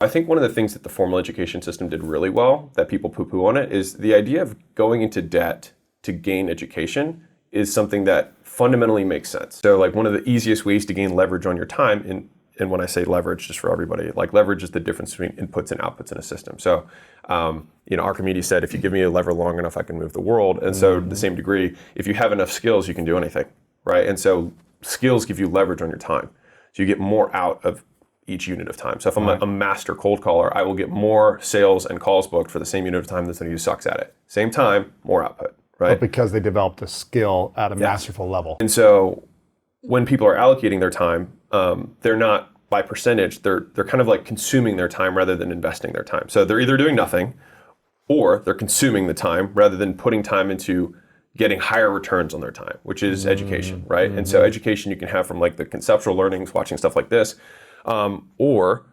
I think one of the things that the formal education system did really well, that people poo-poo on it, is the idea of going into debt to gain education is something that fundamentally makes sense. So like one of the easiest ways to gain leverage on your time, and when I say leverage, just for everybody, like leverage is the difference between inputs and outputs in a system. So, Archimedes said, if you give me a lever long enough, I can move the world. And so to the same degree, if you have enough skills, you can do anything, right? And so skills give you leverage on your time. So you get more out of each unit of time. So if I'm a master cold caller, I will get more sales and calls booked for the same unit of time than somebody who sucks at it. Same time, more output, right? But because they developed a skill at a masterful level. And so when people are allocating their time, they're not by percentage, they're kind of like consuming their time rather than investing their time. So they're either doing nothing or they're consuming the time rather than putting time into getting higher returns on their time, which is education, right? And so education you can have from like the conceptual learnings, watching stuff like this, or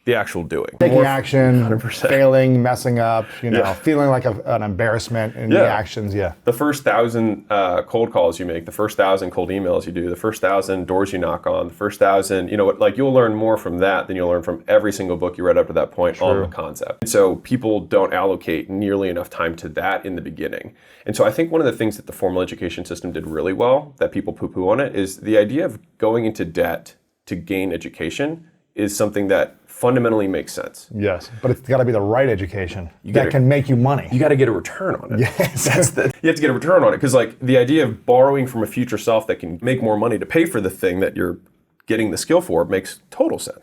the actual doing. Taking action, 100%. failing, messing up, feeling like an embarrassment in the actions, The first 1,000 cold calls you make, the first 1,000 cold emails you do, the first 1,000 doors you knock on, the first 1,000, you'll learn more from that than you'll learn from every single book you read up to that point on the concept. And so people don't allocate nearly enough time to that in the beginning. And so I think one of the things that the formal education system did really well, that people poo-poo on it, is the idea of going into debt to gain education is something that fundamentally makes sense. Yes, but it's got to be the right education that can make you money. You got to get a return on it. Yes. You have to get a return on it, because like the idea of borrowing from a future self that can make more money to pay for the thing that you're getting the skill for makes total sense.